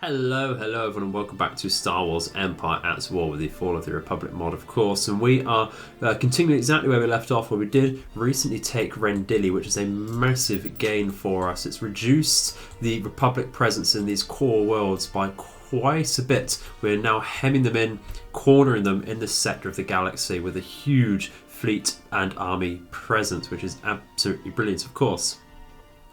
Hello everyone and welcome back to Star Wars Empire at War with the Fall of the Republic mod, of course. And we are continuing exactly where we left off, where we did recently take Rendili, which is a massive gain for us. It's reduced the Republic presence in these core worlds by quite a bit. We're now hemming them in, cornering them in this sector of the galaxy with a huge fleet and army presence, which is absolutely brilliant, of course.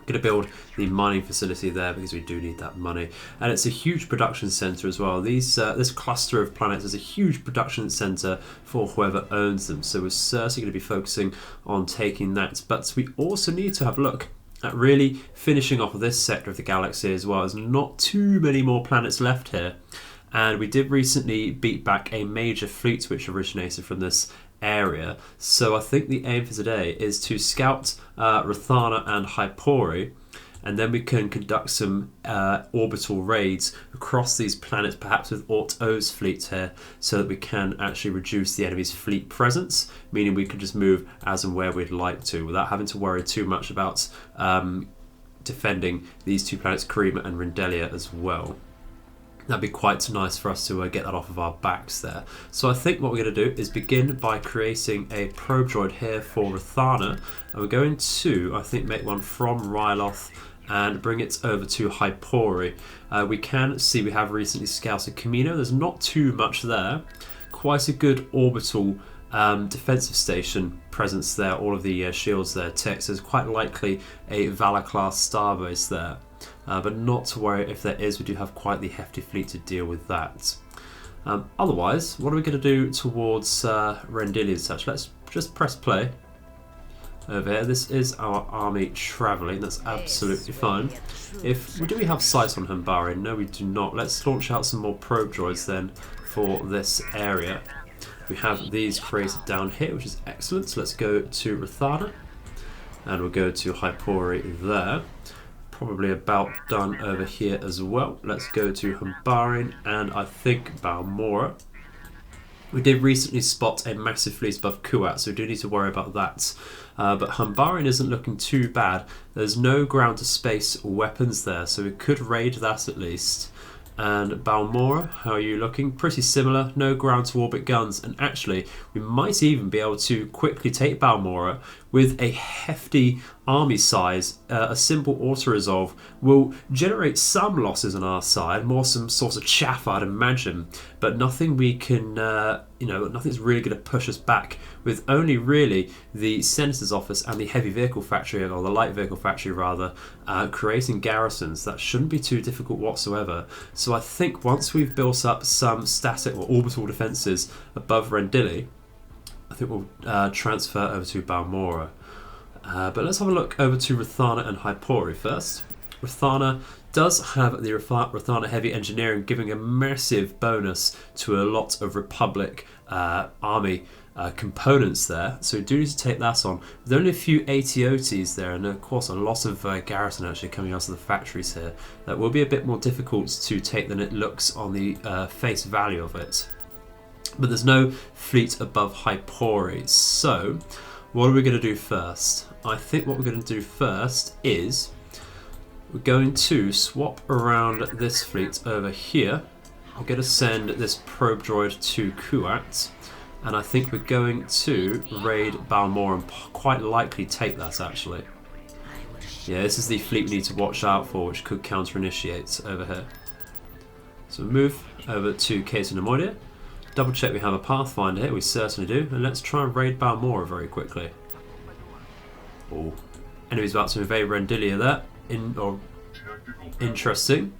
Going to build the mining facility there because we do need that money, and it's a huge production center as well. This cluster of planets is a huge production center for whoever owns them, so we're certainly going to be focusing on taking that. But we also need to have a look at really finishing off this sector of the galaxy as well. There's not too many more planets left here, and we did recently beat back a major fleet which originated from this area. So I think the aim for today is to scout Rathana and Hypori, and then we can conduct some orbital raids across these planets, perhaps with O's fleet here, so that we can actually reduce the enemy's fleet presence, meaning we can just move as and where we'd like to without having to worry too much about defending these two planets, Karima and Rendelia, as well. That'd be quite nice for us to get that off of our backs there. So I think what we're going to do is begin by creating a probe droid here for Rathana, and we're going to, I think, make one from Ryloth and bring it over to Hypori. We can see we have recently scouted Camino. There's not too much there. Quite a good orbital defensive station presence there. All of the shields there ticked. So there's quite likely a Valor class starbase there. But not to worry if there is, we do have quite the hefty fleet to deal with that. Otherwise, what are we going to do towards Rendili and such? Let's just press play over here. This is our army travelling, that's absolutely fine. Do we have sight on Humbari? No, we do not. Let's launch out some more probe droids then for this area. We have these created down here, which is excellent. So let's go to Rathana, and we'll go to Hypori there. Probably about done over here as well. Let's go to Humbarin and I think Balmora. We did recently spot a massive fleet above Kuat, so we do need to worry about that. But Humbarin isn't looking too bad. There's no ground to space weapons there, so we could raid that at least. And Balmora, how are you looking? Pretty similar, no ground to orbit guns, and actually we might even be able to quickly take Balmora with a hefty army size. A simple auto-resolve will generate some losses on our side, more some sort of chaff I'd imagine, but nothing we can, nothing's really going to push us back, with only really the Senator's office and the heavy vehicle factory, or the light vehicle factory rather, creating garrisons. That shouldn't be too difficult whatsoever. So I think once we've built up some static or orbital defences above Rendili, I think we'll transfer over to Balmora. But let's have a look over to Rathana and Hypori first. Rathana does have the Rathana Heavy Engineering, giving a massive bonus to a lot of Republic army components there, so we do need to take that on. With only a few ATOTs there, and of course a lot of garrison actually coming out of the factories here, that will be a bit more difficult to take than it looks on the face value of it. But there's no fleet above Hypori, so what are we going to do first? I think what we're going to do first is we're going to swap around this fleet over here. We're going to send this probe droid to Kuat, and I think we're going to raid Balmora and quite likely take that actually. Yeah, this is the fleet we need to watch out for, which could counter-initiate over here. So move over to Kate and Amodia. Double check we have a Pathfinder here, we certainly do, and let's try and raid Balmora very quickly. Oh, enemy's about to invade Rendilia there. Interesting.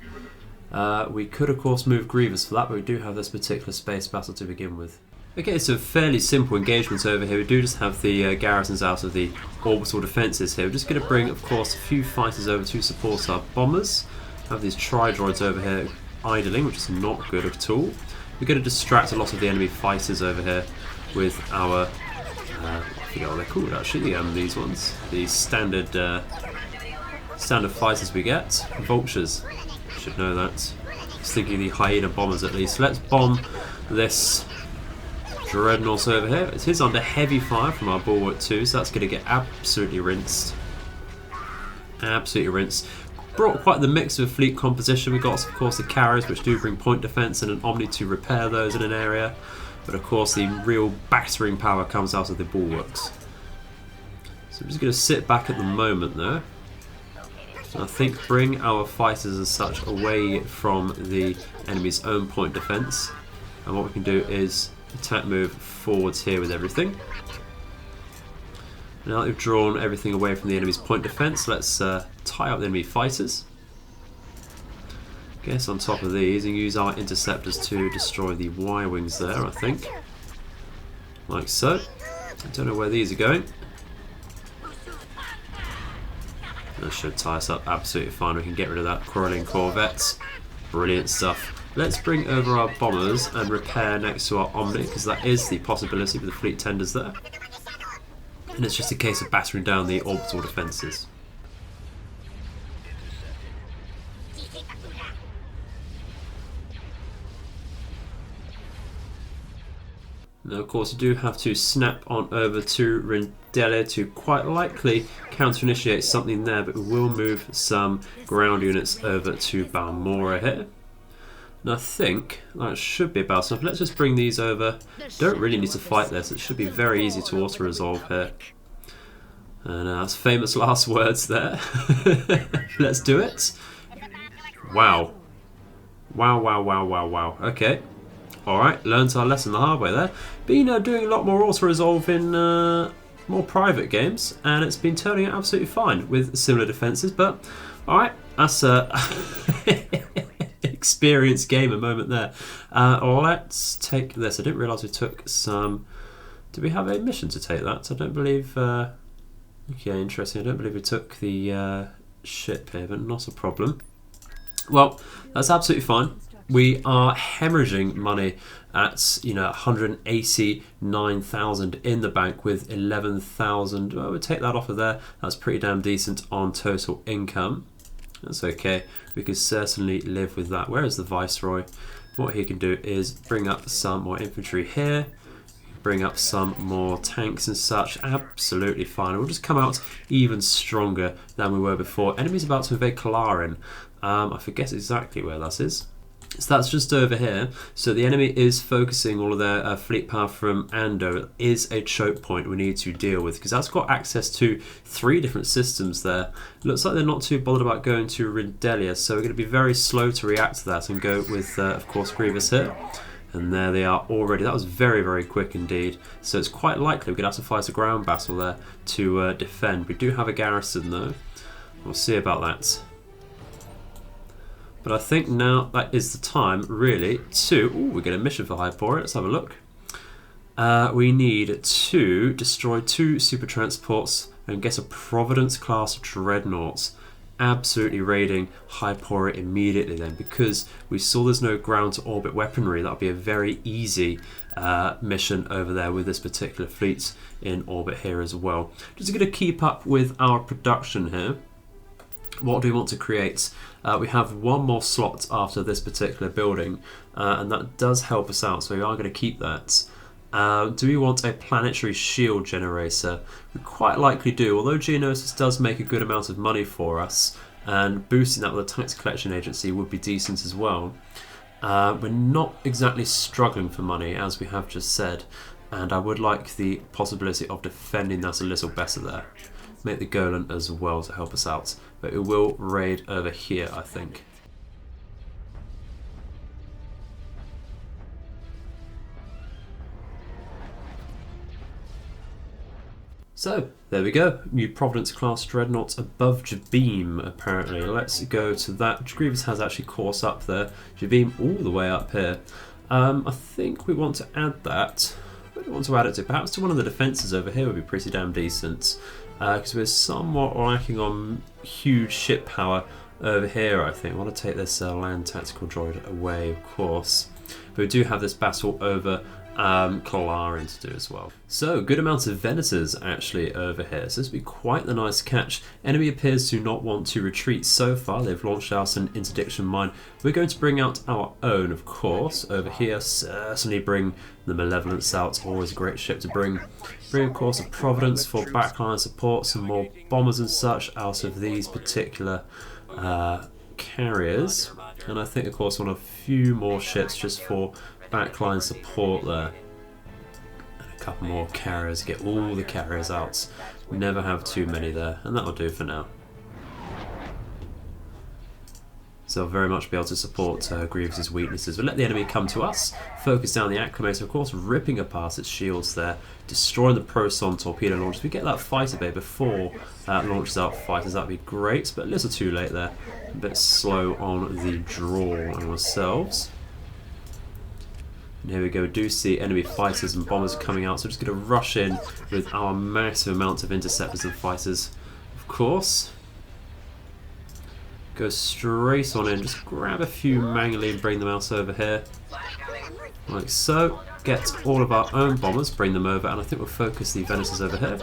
We could of course move Grievous for that, but we do have this particular space battle to begin with. Okay, so fairly simple engagement over here. We do just have the garrisons out of the orbital defences here. We're just going to bring, of course, a few fighters over to support our bombers. Have these tri-droids over here idling, which is not good at all. We're going to distract a lot of the enemy fighters over here with our, I forget what they're called actually, these ones. The standard fighters we get. Vultures, should know that. Just thinking the hyena bombers at least. Let's bomb this Dreadnought over here. It is under heavy fire from our Bulwark 2, so that's going to get absolutely rinsed. Absolutely rinsed. brought quite the mix of fleet composition. We've got, of course, the carriers, which do bring point defense and an Omni to repair those in an area. But of course, the real battering power comes out of the bulwarks. So I'm just going to sit back at the moment, though. I think bring our fighters as such away from the enemy's own point defense, and what we can do is attack move forwards here with everything. Now that we've drawn everything away from the enemy's point defense, let's tie up the enemy fighters, get on top of these and use our interceptors to destroy the Y-wings there, I think, like so. I don't know where these are going. That should tie us up absolutely fine. We can get rid of that quarrelling corvettes. Brilliant stuff. Let's bring over our bombers and repair next to our Omni, because that is the possibility with the fleet tenders there. And it's just a case of battering down the orbital defences. Now, of course, you do have to snap on over to Rindele to quite likely counter-initiate something there, but we will move some ground units over to Balmora here. And I think that should be about enough. Let's just bring these over. Don't really need to fight this. It should be very easy to auto-resolve here. And that's famous last words there. Let's do it. Wow. Wow, wow, wow, wow, wow. Okay. Alright, learned our lesson the hard way there. Been doing a lot more auto-resolve in more private games, and it's been turning out absolutely fine with similar defences, but alright, that's a experienced gamer moment there. Let's take this. I didn't realise we took some... Do we have a mission to take that? I don't believe... Okay, interesting. I don't believe we took the ship here, but not a problem. Well, that's absolutely fine. We are hemorrhaging money at 189,000 in the bank with 11,000. Well, we'll take that off of there. That's pretty damn decent on total income. That's okay. We can certainly live with that. Where is the Viceroy? What he can do is bring up some more infantry here. Bring up some more tanks and such. Absolutely fine. We'll just come out even stronger than we were before. Enemy's about to invade Kalarin. I forget exactly where that is. So that's just over here. So the enemy is focusing all of their fleet power from Ando. It is a choke point we need to deal with, because that's got access to 3 different systems there. Looks like they're not too bothered about going to Rindelia, so we're going to be very slow to react to that and go with, of course, Grievous here. And there they are already. That was very, very quick indeed. So it's quite likely we're going to have to fight a ground battle there to defend. We do have a garrison though. We'll see about that. But I think now that is the time, really, to... Ooh, we get a mission for Hypora. Let's have a look. We need to destroy 2 super transports and get a Providence-class dreadnoughts. Absolutely raiding Hypora immediately then, because we saw there's no ground-to-orbit weaponry. That'll be a very easy mission over there with this particular fleet in orbit here as well. Just going to keep up with our production here. What do we want to create? We have one more slot after this particular building, and that does help us out, so we are going to keep that. Do we want a planetary shield generator? We quite likely do, although Geonosis does make a good amount of money for us, and boosting that with a tax collection agency would be decent as well. We're not exactly struggling for money, as we have just said, and I would like the possibility of defending that a little better there. Make the Golan as well to help us out, but it will raid over here, I think. So, there we go. New Providence class dreadnoughts above Jabeam, apparently. Let's go to that. Grievous has actually course up there. Jabeam all the way up here. I think we want to add that. Where do we want to add it to? Perhaps to one of the defences over here would be pretty damn decent. Because we're somewhat lacking on huge ship power over here, I think. I want to take this land tactical droid away, of course. But we do have this battle over Kalarin to do as well. So, good amounts of Venators actually over here. So this will be quite the nice catch. Enemy appears to not want to retreat so far. They've launched out an interdiction mine. We're going to bring out our own, of course, over here. Certainly bring the Malevolence out. Always a great ship to bring. Bring, of course, a Providence for backline support. Some more bombers and such out of these particular carriers, and I think of course on a few more ships just for backline support there. And a couple more carriers, get all the carriers out. Never have too many there, and that'll do for now. So I'll very much be able to support Grievous's weaknesses. We'll let the enemy come to us, focus down the Acclimator, of course, ripping apart its shields there, destroying the Proton torpedo launchers. We get that fighter bay before that launches out fighters, that'd be great, but a little too late there. A bit slow on the draw ourselves. And here we go, we do see enemy fighters and bombers coming out, so we're just going to rush in with our massive amount of interceptors and fighters, of course. Go straight on in, just grab a few manually and bring them out over here. Like so. Get all of our own bombers, bring them over, and I think we'll focus the Venators over here.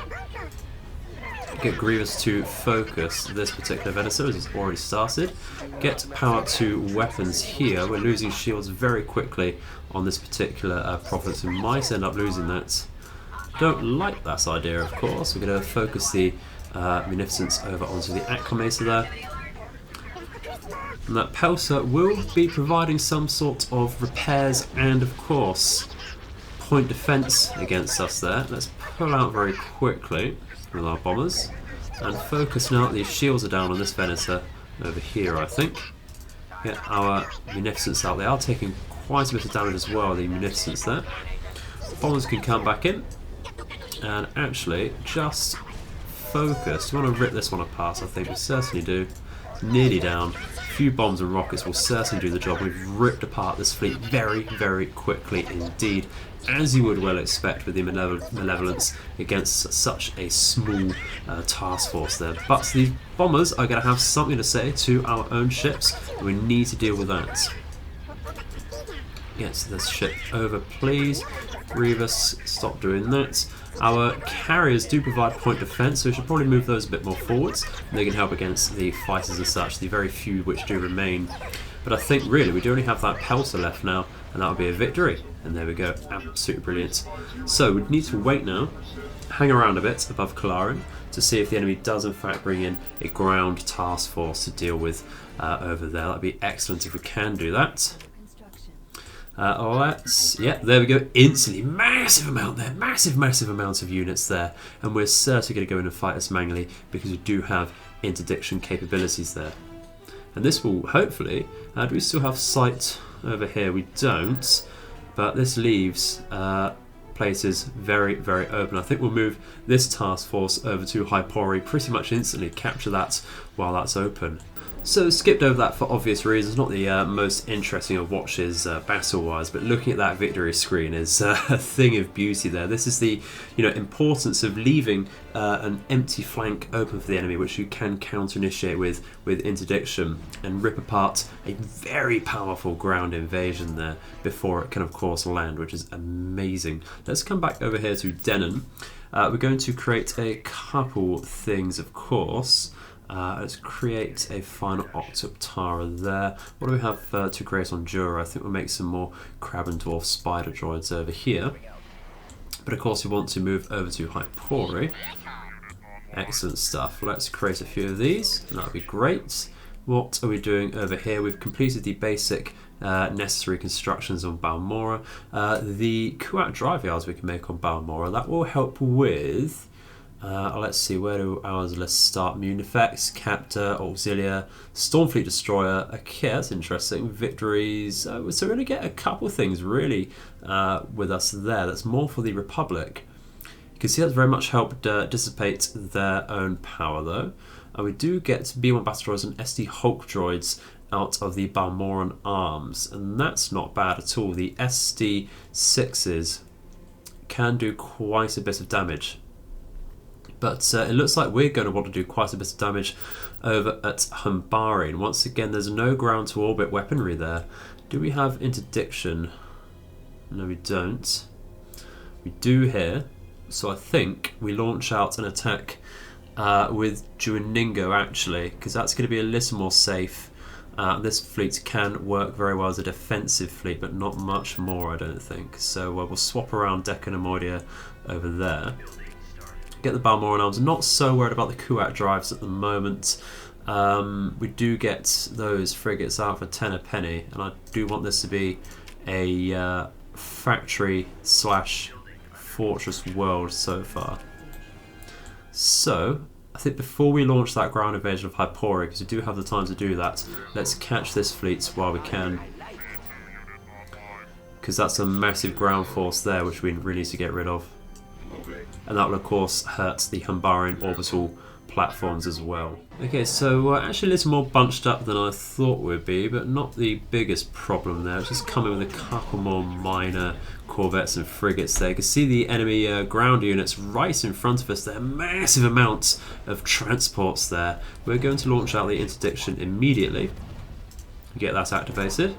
Get Grievous to focus this particular Venator as it's already started. Get power to weapons here. We're losing shields very quickly on this particular Prophet, we might end up losing that. Don't like that idea, of course. We're going to focus the Munificence over onto the Acclimator there. And that Pelser will be providing some sort of repairs and, of course, point defense against us there. Let's pull out very quickly with our bombers and focus now. These shields are down on this Venator over here, I think. Get our Munificence out. They are taking quite a bit of damage as well, the Munificence there. Bombers can come back in and actually just focus. We want to rip this one apart, I think we certainly do. It's nearly down. A few bombs and rockets will certainly do the job. We've ripped apart this fleet very, very quickly indeed, as you would well expect with the Malevolence against such a small task force there. But these bombers are going to have something to say to our own ships, and we need to deal with that. Get this ship over, please. Grievous, stop doing that. Our carriers do provide point defense, so we should probably move those a bit more forwards. And they can help against the fighters and such, the very few which do remain. But I think really we do only have that Pelser left now, and that'll be a victory. And there we go, absolutely brilliant. So we need to wait now, hang around a bit above Kalarin to see if the enemy does in fact bring in a ground task force to deal with over there. That'd be excellent if we can do that. Yeah, there we go, instantly, massive amount there, massive amount of units there, and we're certainly going to go in and fight us manually because we do have interdiction capabilities there. And this will hopefully, do we still have sight over here? We don't, but this leaves places very, very open. I think we'll move this task force over to Hypori pretty much instantly, capture that while that's open. So skipped over that for obvious reasons, not the most interesting of watches battle-wise, but looking at that victory screen is a thing of beauty there. This is the importance of leaving an empty flank open for the enemy, which you can counter-initiate with interdiction and rip apart a very powerful ground invasion there before it can of course land, which is amazing. Let's come back over here to Denon. We're going to create a couple things, of course. Let's create a final Octoptara there. What do we have to create on Jura? I think we'll make some more Crab and Dwarf Spider Droids over here. But of course we want to move over to Hypori. Excellent stuff. Let's create a few of these, and that'll be great. What are we doing over here? We've completed the basic necessary constructions on Balmora. The Kuat drive yards we can make on Balmora, that will help with... let's see, where do ours lists start? Munifex, Captor, Auxilia, Stormfleet Destroyer. Okay, that's interesting. Victories. So we're going to get a couple of things really with us there. That's more for the Republic. You can see that's very much helped dissipate their own power though. We do get B1 battle droids and SD Hulk droids out of the Balmoran arms, and that's not bad at all. The SD6s can do quite a bit of damage. But it looks like we're going to want to do quite a bit of damage over at Humbari. And once again, there's no ground-to-orbit weaponry there. Do we have interdiction? No, we don't. We do here. So I think we launch out an attack with Juaningo, actually, because that's going to be a little more safe. This fleet can work very well as a defensive fleet, but not much more, I don't think. So we'll swap around Deccan and Moidia over there. Get the Balmoran arms. I'm not so worried about the Kuat drives at the moment. we do get those frigates out for 10 a penny, and I do want this to be a factory slash fortress world so far. So I think before we launch that ground invasion of Hypora, because we do have the time to do that, let's catch this fleet while we can, because that's a massive ground force there which we really need to get rid of, and that will of course hurt the Humbarian orbital platforms as well. Okay, so actually a little more bunched up than I thought would be, but not the biggest problem there. It's just coming with a couple more minor corvettes and frigates there. You can see the enemy ground units right in front of us there. Massive amounts of transports there. We're going to launch out the interdiction immediately. Get that activated.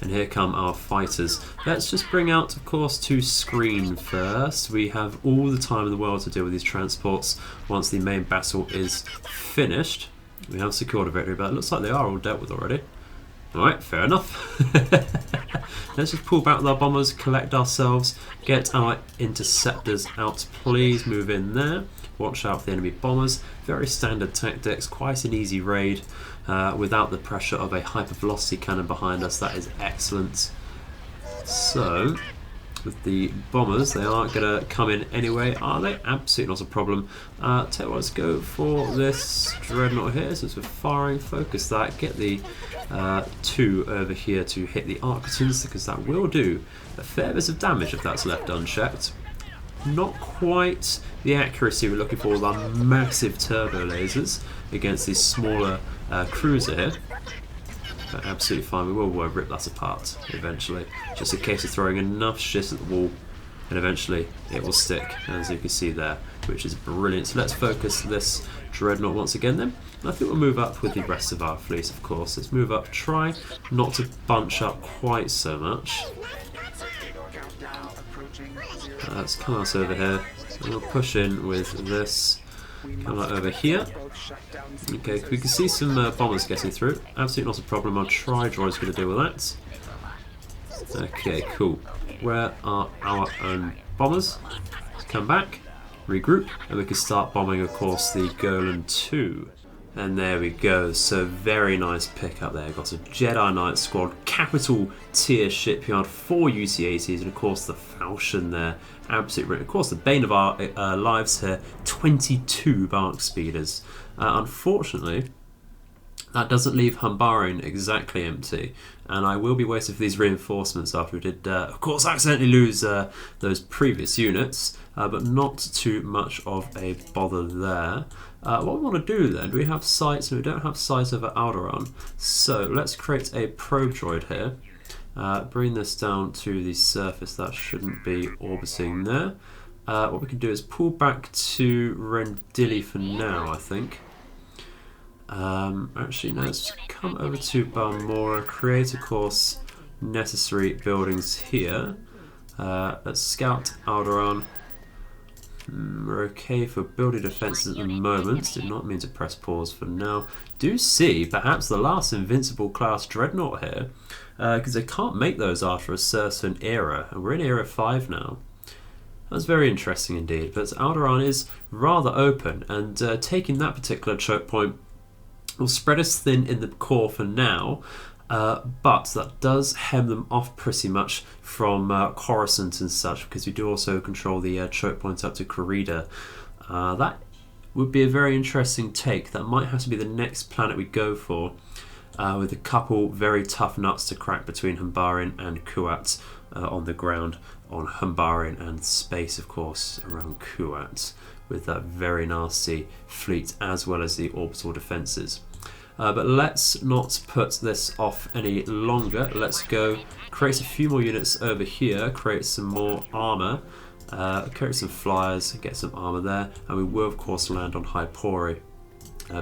And here come our fighters. Let's just bring out, of course, to screen first. We have all the time in the world to deal with these transports once the main battle is finished. We have secured a victory, but it looks like they are all dealt with already. Alright, fair enough. Let's just pull back with our bombers, collect ourselves, get our interceptors out, please. Move in there. Watch out for the enemy bombers. Very standard tactics, quite an easy raid without the pressure of a hypervelocity cannon behind us. That is excellent. So, with the bombers, they aren't going to come in anyway, are they? Absolutely not a problem. Tell you what, let's go for this dreadnought here, since we're firing. Focus that, get the two over here to hit the Arctons, because that will do a fair bit of damage if that's left unchecked. Not quite the accuracy we're looking for with our massive turbo lasers against these smaller cruiser here. But absolutely fine, we will rip that apart eventually. Just a case of throwing enough shit at the wall and eventually it will stick, as you can see there, which is brilliant. So let's focus this dreadnought once again then. And I think we'll move up with the rest of our fleet, of course. Let's move up, try not to bunch up quite so much. Let's come out over here, and we'll push in with this. Come out over here. Okay, we can see some bombers getting through. Absolutely not a problem. Our tri-droid's going to deal with that. Okay, cool. Where are our own bombers? Let's come back, regroup, and we can start bombing, of course, the Golan 2. And there we go, so very nice pick up there. Got a Jedi Knight squad, capital tier shipyard, 4 UC-80s, and of course the Falchion there. Absolutely brilliant. Of course, the bane of our lives here, 22 bark speeders. Unfortunately, that doesn't leave Humbarian exactly empty, and I will be waiting for these reinforcements after we did, of course, accidentally lose those previous units, but not too much of a bother there. What we want to do then, do we have sights? We don't have sights over Alderaan, so let's create a probe droid here. Bring this down to the surface, that shouldn't be orbiting there. What we can do is pull back to Rendili for now, I think. Actually, no, let's come over to Balmora, create, of course, necessary buildings here. Let's scout Alderaan. We're okay for building defences at the moment. Did not mean to press pause for now. Do see perhaps the last Invincible class dreadnought here, because they can't make those after a certain era, and we're in era 5 now. That's very interesting indeed, but Alderaan is rather open, and taking that particular choke point will spread us thin in the core for now, but that does hem them off pretty much from Coruscant and such, because we do also control the choke points up to Corrida. That would be a very interesting take. That might have to be the next planet we go for, with a couple very tough nuts to crack between Humbarian and Kuat on the ground on Humbarian, and space, of course, around Kuat, with that very nasty fleet as well as the orbital defences. But let's not put this off any longer. Let's go create a few more units over here, create some more armour, create some flyers, get some armour there, and we will of course land on Hypori.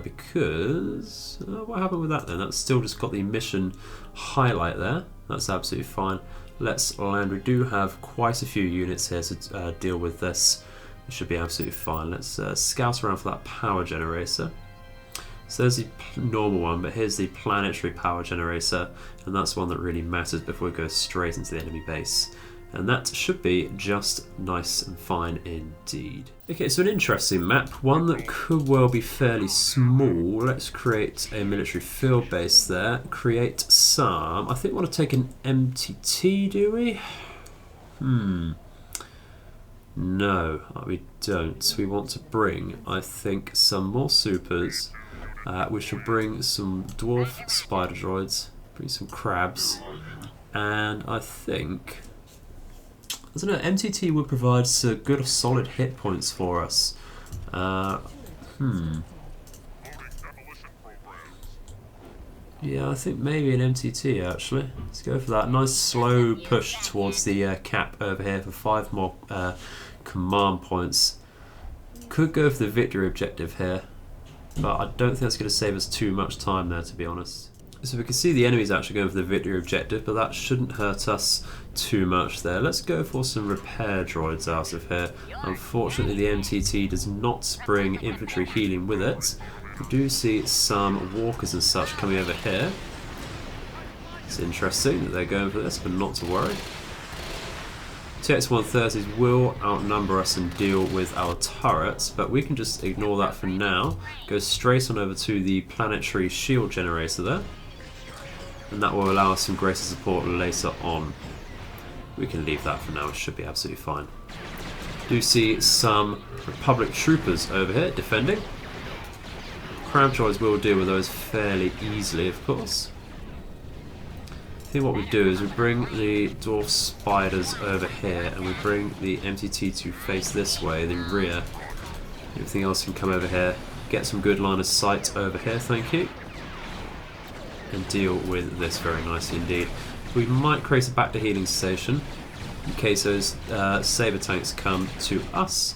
Because, what happened with that then? That's still just got the mission highlight there. That's absolutely fine. Let's land. We do have quite a few units here to deal with this. It should be absolutely fine. Let's scout around for that power generator. So there's the normal one, but here's the planetary power generator, and that's one that really matters before we go straight into the enemy base. And that should be just nice and fine indeed. Okay, so an interesting map, one that could well be fairly small. Let's create a military field base there. Create some. I think we want to take an MTT, do we? No, we don't. We want to bring, I think, some more supers. We should bring some dwarf spider droids, bring some crabs, and I think, I don't know, MTT would provide some good solid hit points for us. Yeah, I think maybe an MTT actually. Let's go for that. Nice slow push towards the cap over here for 5 more command points. Could go for the victory objective here, but I don't think that's going to save us too much time there, to be honest. So we can see the enemy's actually going for the victory objective, but that shouldn't hurt us too much there. Let's go for some repair droids out of here. Unfortunately, the MTT does not bring infantry healing with it. We do see some walkers and such coming over here. It's interesting that they're going for this, but not to worry. TX-130s will outnumber us and deal with our turrets, but we can just ignore that for now. Go straight on over to the planetary shield generator there, and that will allow us some greater support later on. We can leave that for now, it should be absolutely fine. Do see some Republic troopers over here defending. Crab droids will deal with those fairly easily, of course. I think what we do is we bring the dwarf spiders over here, and we bring the MTT to face this way, the rear. Everything else can come over here. Get some good line of sight over here, thank you. And deal with this very nicely indeed. We might create a back to healing station in case those saber tanks come to us.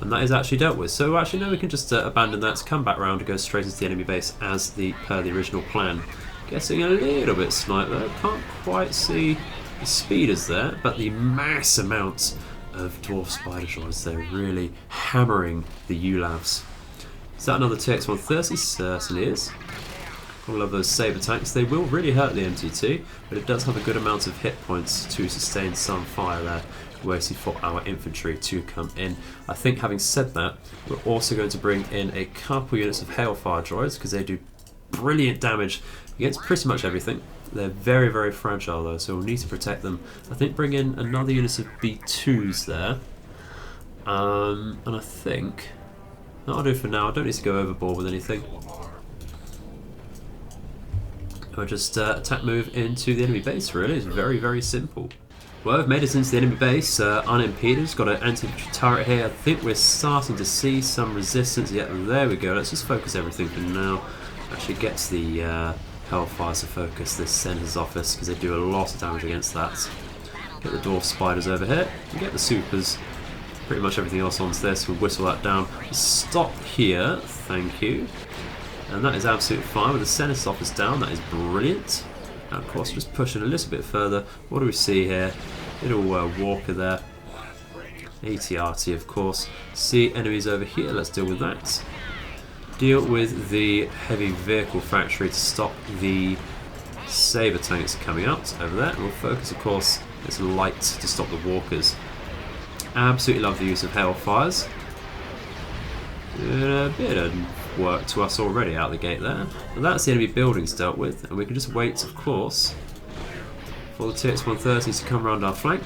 And that is actually dealt with. So actually no, we can just abandon that, come back round and go straight into the enemy base as per the original plan. Getting a little bit sniped there, can't quite see the speeders there, but the mass amount of dwarf spider droids, they're really hammering the ULAVs. Is that another TX-130? Certainly is. I love those saber tanks. They will really hurt the MTT, but it does have a good amount of hit points to sustain some fire there, waiting for our infantry to come in. I think having said that, we're also going to bring in a couple units of hailfire droids because they do brilliant damage against pretty much everything. They're very, very fragile though, so we'll need to protect them. I think bring in another unit of B2s there. And I think that'll do for now. I don't need to go overboard with anything. I'll just attack move into the enemy base really. It's very, very simple. Well, I've made it into the enemy base unimpeded. It's got an anti-infantry turret here. I think we're starting to see some resistance. Yeah, there we go. Let's just focus everything for now. Actually gets the Hellfires to focus this Senator's office because they do a lot of damage against that. Get the dwarf spiders over here. We get the supers. Pretty much everything else onto this. We'll whistle that down. Stop here. Thank you. And that is absolutely fine with the Senator's office down. That is brilliant. And of course, just pushing a little bit further. What do we see here? Little walker there. ATRT, of course. See enemies over here. Let's deal with that. Deal with the heavy vehicle factory to stop the saber tanks coming out over there. And we'll focus, of course, it's light to stop the walkers. Absolutely love the use of Hellfires. A bit of work to us already out the gate there. But that's the enemy buildings dealt with, and we can just wait, of course, for the TX-130s to come around our flank.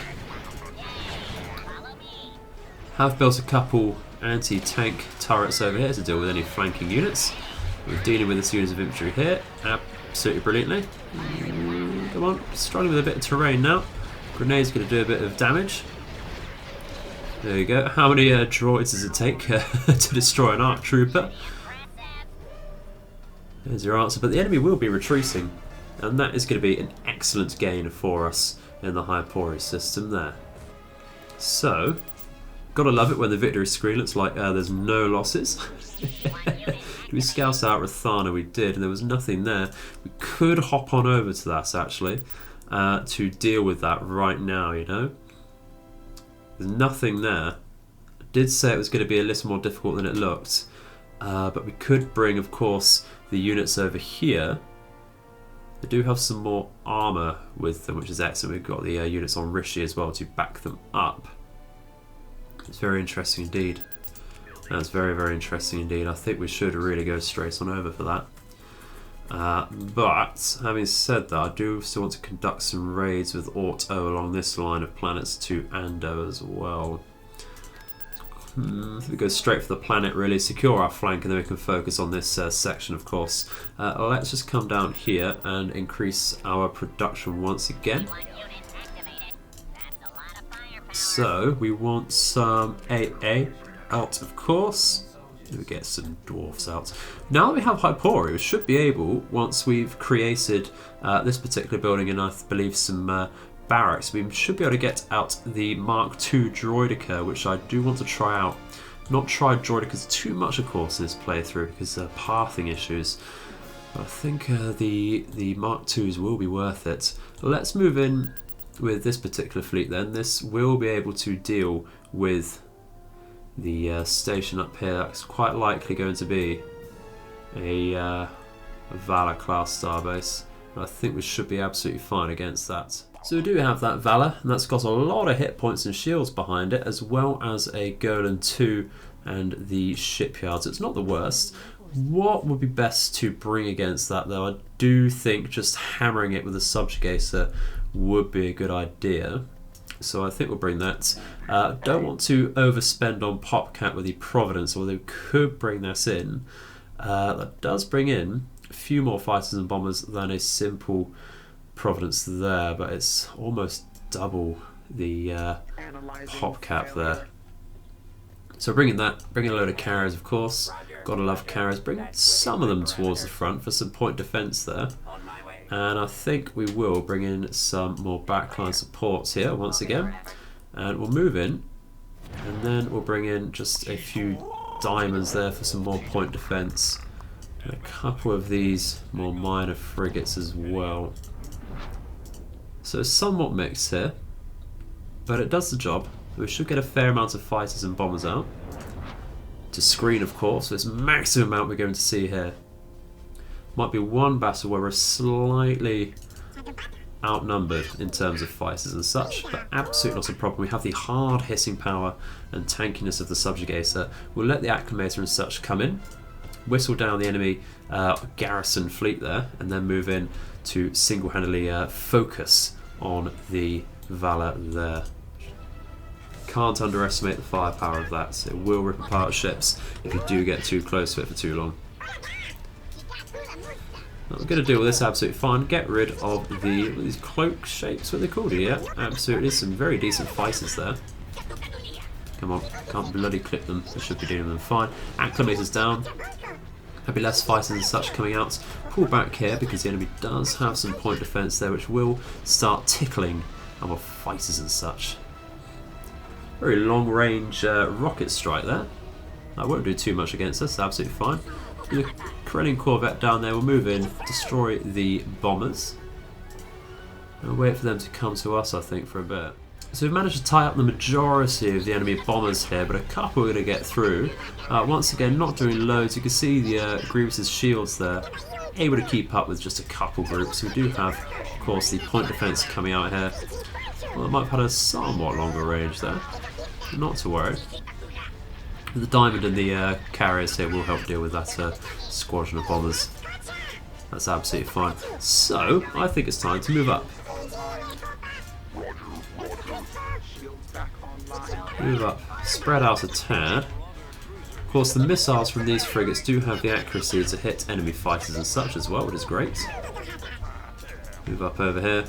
Have built a couple anti-tank turrets over here to deal with any flanking units. We're dealing with this unit of infantry here, absolutely brilliantly. Come on, struggling with a bit of terrain now. Grenade's going to do a bit of damage. There you go. How many droids does it take to destroy an ARC trooper? There's your answer. But the enemy will be retreating, and that is going to be an excellent gain for us in the Hypori system there. So, gotta love it when the victory screen looks like there's no losses. We scout out Rathana? We did, and there was nothing there. We could hop on over to that actually to deal with that right now, you know. There's nothing there. I did say it was going to be a little more difficult than it looked, but we could bring, of course, the units over here They do have some more armour with them, which is excellent. We've got the units on Rishi as well to back them up. It's very interesting indeed. That's very, very interesting indeed. I think we should really go straight on over for that. But having said that, I do still want to conduct some raids with Auto along this line of planets to Ando as well. We go straight for the planet, really secure our flank, and then we can focus on this section, of course. Let's just come down here and increase our production once again. So we want some AA out, of course. We get some dwarfs out. Now that we have Hypori, we should be able, once we've created this particular building and I believe some barracks, we should be able to get out the Mark II Droideka, which I do want to try out. Not tried Droidekas too much, of course, in this playthrough because of pathing issues. But I think the Mark IIs will be worth it. Let's move in with this particular fleet then. This will be able to deal with the station up here. That's quite likely going to be a Valor class starbase. But I think we should be absolutely fine against that. So we do have that Valor, and that's got a lot of hit points and shields behind it, as well as a Golan 2 and the shipyards. It's not the worst. What would be best to bring against that, though? I do think just hammering it with a Subjugator would be a good idea. So I think we'll bring that. Don't want to overspend on PopCat with the Providence, although we could bring this in. That does bring in a few more fighters and bombers than a simple Providence there, but it's almost double the PopCat there. So bringing that, bringing a load of carriers, of course. Gotta love carriers. Bring some of them towards the front for some point defence there. And I think we will bring in some more backline supports here once again. And we'll move in. And then we'll bring in just a few diamonds there for some more point defence. And a couple of these more minor frigates as well. So it's somewhat mixed here. But it does the job. We should get a fair amount of fighters and bombers out. To screen, of course. So it's maximum amount we're going to see here. Might be one battle where we're slightly outnumbered in terms of fighters and such, but absolutely not a problem. We have the hard hitting power and tankiness of the Subjugator. We'll let the Acclimator and such come in, whistle down the enemy garrison fleet there, and then move in to single-handedly focus on the Valor there. Can't underestimate the firepower of that. It will rip apart ships if you do get too close to it for too long. We're going to deal with this absolutely fine. Get rid of these cloak shapes, what they called it, yeah? Absolutely, some very decent fighters there. Come on, can't bloody clip them. I should be doing them fine. Acclimators down. There'll be less fighters and such coming out. Pull back here because the enemy does have some point defence there, which will start tickling our fighters and such. Very long range rocket strike there. That won't do too much against us, absolutely fine. The Corellian Corvette down there will move in, destroy the bombers, and wait for them to come to us, I think, for a bit. So we've managed to tie up the majority of the enemy bombers here, but a couple are going to get through. Once again, not doing loads. You can see the Grievous's shields there, able to keep up with just a couple groups. We do have, of course, the point defence coming out here. Well, it might have had a somewhat longer range there. Not to worry. The diamond and the carriers here will help deal with that squadron of bombers. That's absolutely fine. So, I think it's time to move up. Move up, spread out a tad. Of course, the missiles from these frigates do have the accuracy to hit enemy fighters and such as well, which is great. Move up over here.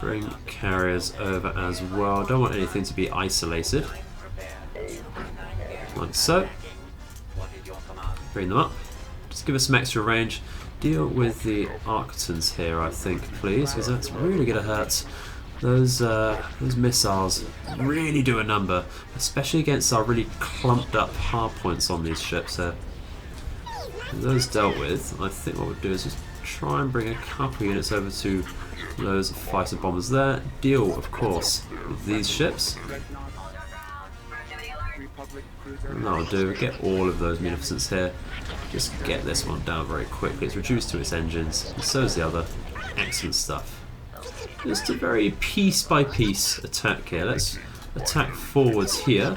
Bring carriers over as well. Don't want anything to be isolated. Like so. Bring them up. Just give us some extra range. Deal with the Arctons here, I think, please, because that's really going to hurt. Those missiles really do a number, especially against our really clumped up hardpoints on these ships here. With those dealt with, I think what we'll do is just try and bring a couple units over to those fighter bombers there. Deal, of course, with these ships. And that'll do. Get all of those munificents here. Just get this one down very quickly. It's reduced to its engines, and so is the other. Excellent stuff. Just a very piece by piece attack here. Let's attack forwards here.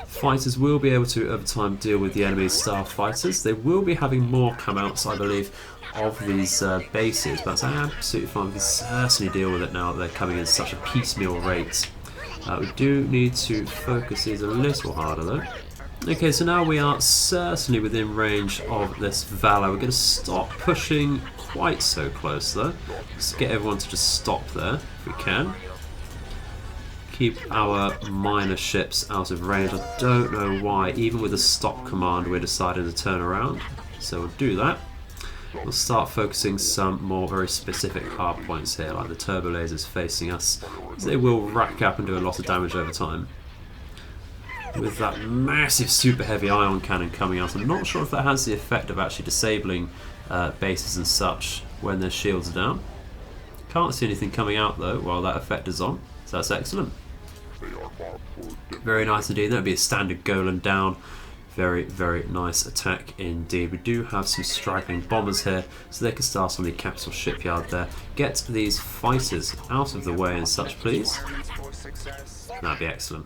Fighters will be able to, over time, deal with the enemy's starfighters. They will be having more come outs, I believe, of these bases, but that's absolutely fine. We can certainly deal with it now that they're coming in such a piecemeal rate. We do need to focus these a little harder, though. Okay, so now we are certainly within range of this Valor. We're going to stop pushing quite so close, though. Let's get everyone to just stop there, if we can. Keep our minor ships out of range. I don't know why, even with a stop command, we're deciding to turn around. So we'll do that. We'll start focusing some more very specific hard points here, like the turbo lasers facing us, because they will rack up and do a lot of damage over time. With that massive super heavy ion cannon coming out, I'm not sure if that has the effect of actually disabling bases and such when their shields are down. Can't see anything coming out though while that effect is on, so that's excellent. Very nice indeed. That would be a standard Golan down. Very, very nice attack indeed. We do have some straggling bombers here, so they can start on the capital shipyard there. Get these fighters out of the way and such, please. That'd be excellent.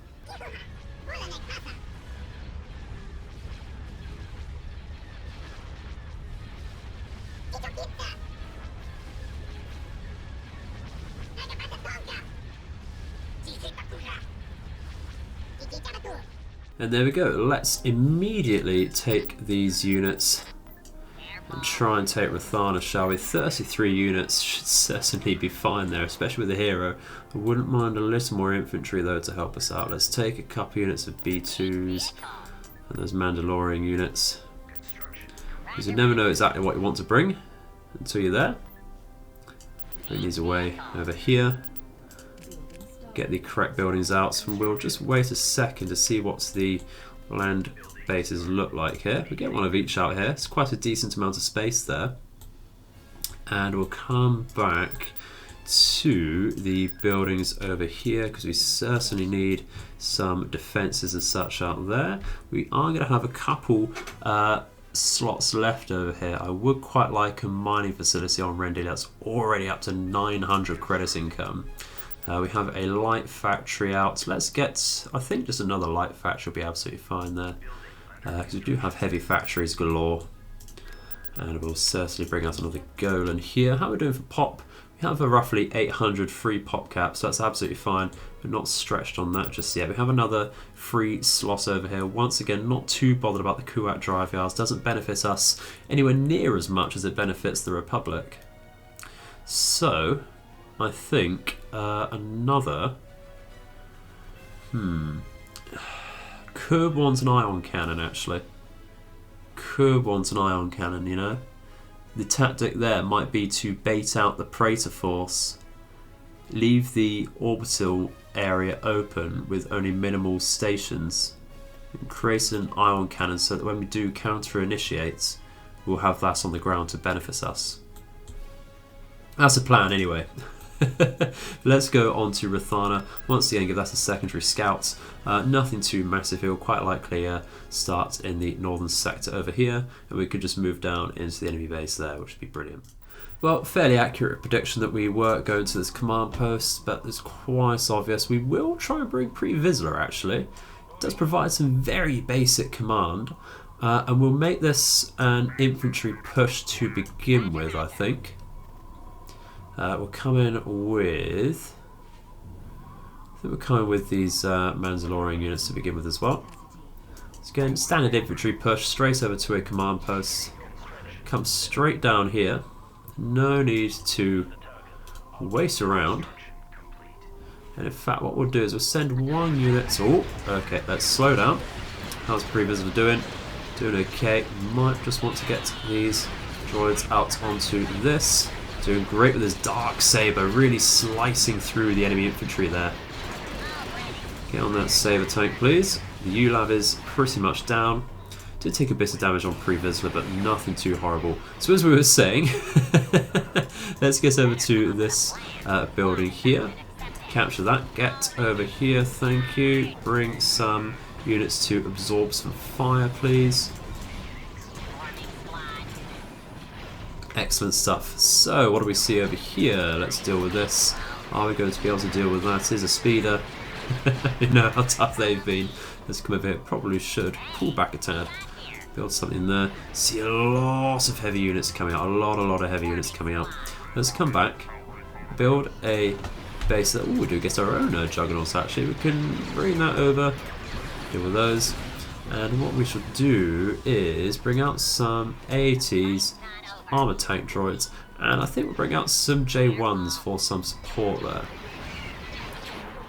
And there we go. Let's immediately take these units and try and take Rathana, shall we? 33 units should certainly be fine there, especially with the hero. I wouldn't mind a little more infantry though to help us out. Let's take a couple units of B2s and those Mandalorian units, because you never know exactly what you want to bring until you're there. Bring these away over here. Get the correct buildings out, and we'll just wait a second to see what the land bases look like here. We get one of each out here. It's quite a decent amount of space there. And we'll come back to the buildings over here, because we certainly need some defences and such out there. We are going to have a couple slots left over here. I would quite like a mining facility on Rendell. That's already up to 900 credit income. We have a light factory out. Let's get, I think just another light factory will be absolutely fine there. Because we do have heavy factories galore. And we'll certainly bring out another Golan here. How are we doing for pop? We have a roughly 800 free pop cap, so that's absolutely fine. We're not stretched on that just yet. We have another free slot over here. Once again, not too bothered about the Kuat drive yards. Doesn't benefit us anywhere near as much as it benefits the Republic. So, I think another... Curb wants an ion cannon, actually. Curb wants an ion cannon, you know. The tactic there might be to bait out the Praetor force, leave the orbital area open with only minimal stations, and create an ion cannon so that when we do counter-initiate, we'll have that on the ground to benefit us. That's a plan anyway. Let's go on to Rathana. Once again, give that a secondary scout. Nothing too massive. He'll quite likely start in the northern sector over here, and we could just move down into the enemy base there, which would be brilliant. Well, fairly accurate prediction that we were going to this command post, but it's quite obvious. We will try and bring Pre-Vizsla, actually. It does provide some very basic command, and we'll make this an infantry push to begin with, I think. We'll come in with... I think we'll come in with these Mandalorian units to begin with as well. So again, standard infantry push straight over to a command post. Come straight down here. No need to waste around. And in fact, what we'll do is we'll send one unit... Oh, okay, let's slow down. How's Pre-Vizsla doing? Doing okay. Might just want to get these droids out onto this. Doing great with his dark saber, really slicing through the enemy infantry there. Get on that saber tank, please. The ULAV is pretty much down. Did take a bit of damage on Pre-Vizsla, but nothing too horrible. So as we were saying, let's get over to this building here. Capture that. Get over here, thank you. Bring some units to absorb some fire, please. Excellent stuff. So, what do we see over here? Let's deal with this. Are we going to be able to deal with that? Here's a speeder. You know how tough they've been. Let's come over here. Probably should pull back a tad. Build something there. See a lot of heavy units coming out. A lot of heavy units coming out. Let's come back. Build a base that... Oh, we do get our own juggernauts actually. We can bring that over. Deal with those. And what we should do is bring out some AATs, armored tank droids, and I think we'll bring out some J1s for some support there.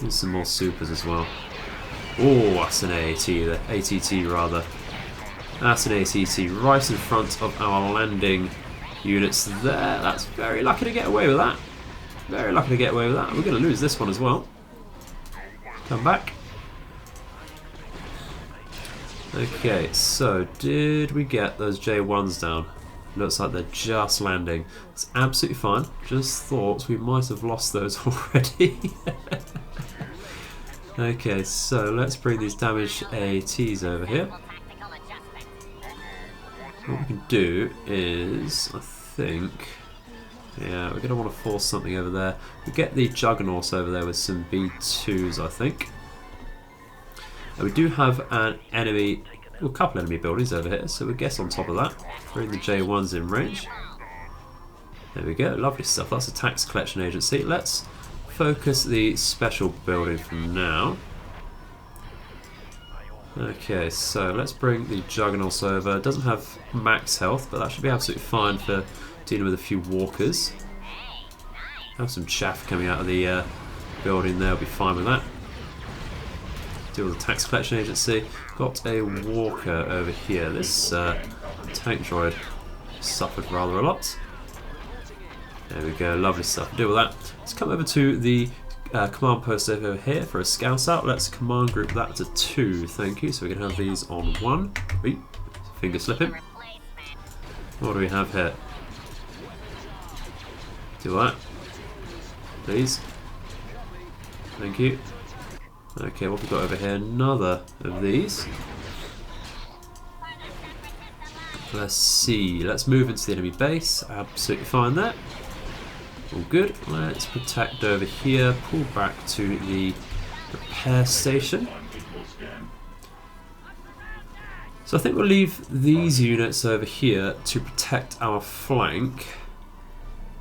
And some more supers as well. Oh, that's an AAT there. ATT rather. That's an ATT right in front of our landing units there. That's very lucky to get away with that. Very lucky to get away with that. We're going to lose this one as well. Come back. Okay, so did we get those J1s down? Looks like they're just landing. It's absolutely fine. Just thought we might have lost those already. Okay, so let's bring these damaged ATs over here. What we can do is, I think, yeah, we're going to want to force something over there. We get the Juggernauts over there with some B2s, I think. And we do have an enemy, well, a couple enemy buildings over here, so we guess on top of that. Bring the J1s in range. There we go, lovely stuff. That's a tax collection agency. Let's focus the special building from now. Okay, so let's bring the Juggernauts over. It doesn't have max health, but that should be absolutely fine for dealing with a few walkers. Have some chaff coming out of the building there, we'll be fine with that. Deal with the tax collection agency. Got a walker over here. This tank droid suffered rather a lot. There we go, lovely stuff. Deal with that. Let's come over to the command post over here for a scout out. Let's command group that to 2, thank you. So we can have these on 1. Oop, finger slipping. What do we have here? Do that, please. Thank you. Okay, what have we got over here? Another of these. Let's see. Let's move into the enemy base. Absolutely fine there. All good. Let's protect over here. Pull back to the repair station. So I think we'll leave these units over here to protect our flank.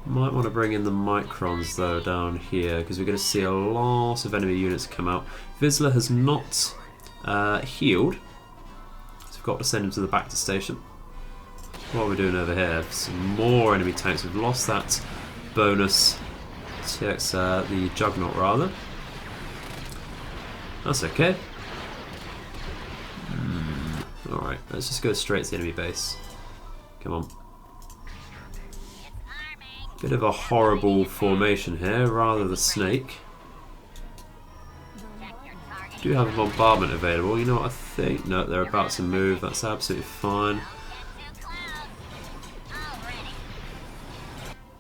Might want to bring in the Microns though down here because we're going to see a lot of enemy units come out. Vizsla has not healed, so we've got to send him to the back to station. What are we doing over here? Some more enemy tanks. We've lost that bonus TX, the Juggernaut rather. That's okay. Alright, let's just go straight to the enemy base. Come on. Bit of a horrible formation here, rather the snake. Do have a bombardment available, you know what I think? No, they're about to move, that's absolutely fine.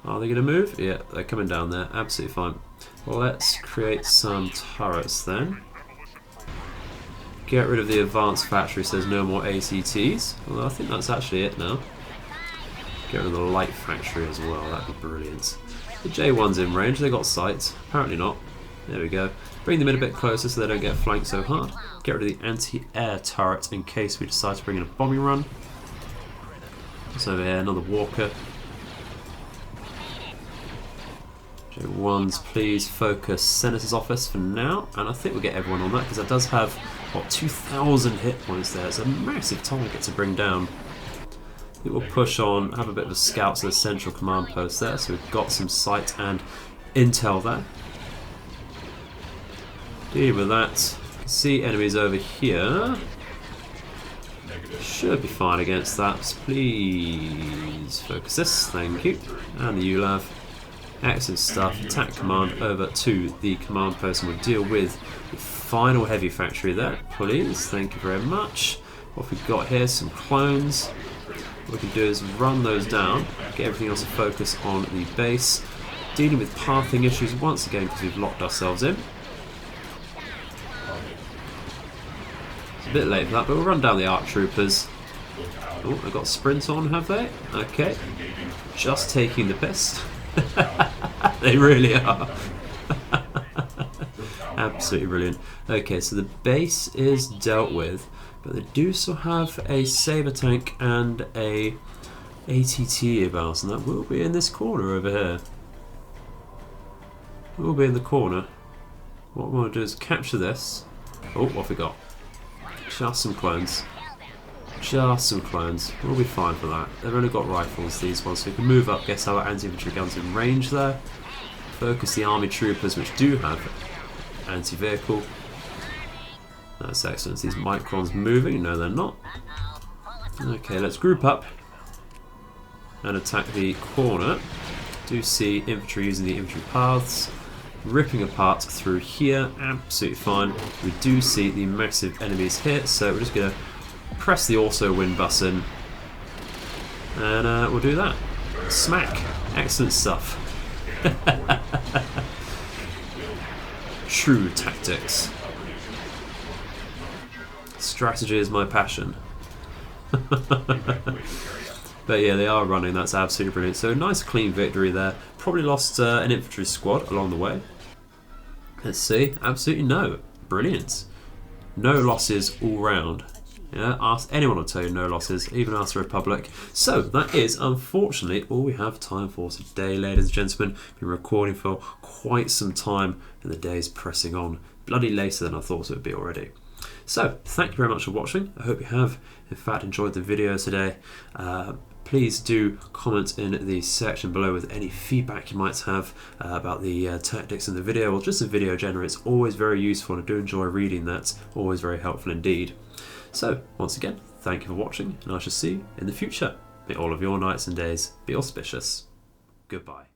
Are they going to move? Yeah, they're coming down there, absolutely fine. Well, let's create some turrets then. Get rid of the advanced factory so there's no more ACTs. Well, I think that's actually it now. Get rid of the light factory as well, that'd be brilliant. The J1's in range, they got sights. Apparently not. There we go. Bring them in a bit closer so they don't get flanked so hard. Get rid of the anti-air turret in case we decide to bring in a bombing run. It's over here, another walker. J1s, please focus Senator's office for now. And I think we'll get everyone on that because that does have, what, 2,000 hit points there. It's a massive target to bring down. It will push on, have a bit of a scout to the central command post there, so we've got some sight and intel there. Deal with that. See enemies over here. Should be fine against that. Please focus this, thank you. And the ULAV. Excellent stuff. Attack command over to the command post and we'll deal with the final heavy factory there. Please, thank you very much. What have we got here? Some clones. What we can do is run those down, get everything else to focus on the base, dealing with pathing issues once again because we've locked ourselves in. It's a bit late for that, but we'll run down the ARC troopers. Oh, they've got sprint on, have they? Okay. just taking the piss. They really are. Absolutely brilliant. Okay, so the base is dealt with, but they do still have a saber tank and a ATT about, and that will be in this corner over here. It will be in the corner. What we want to do is capture this. Oh, what have we got? Just some clones. Just some clones. We'll be fine for that. They've only got rifles, these ones, so we can move up, get our anti-infantry guns in range there. Focus the army troopers, which do have anti-vehicle. That's excellent. These microns moving? No, they're not. Okay, let's group up and attack the corner. Do see infantry using the infantry paths, ripping apart through here. Absolutely fine. We do see the massive enemies here, so we're just going to press the also win button and we'll do that. Smack. Excellent stuff. True tactics. Strategy is my passion. But yeah, they are running. That's absolutely brilliant. So nice clean victory there. Probably lost an infantry squad along the way. Let's see. Absolutely no. Brilliant. No losses all round. Yeah, ask anyone will tell you no losses, even ask the Republic. So that is unfortunately all we have time for today, ladies and gentlemen. Been recording for quite some time and the day is pressing on. Bloody later than I thought it would be already. So thank you very much for watching. I hope you have in fact enjoyed the video today. Please do comment in the section below with any feedback you might have about the tactics in the video or just the video generally. It's always very useful and I do enjoy reading that. Always very helpful indeed. So once again, thank you for watching and I shall see you in the future. May all of your nights and days be auspicious. Goodbye.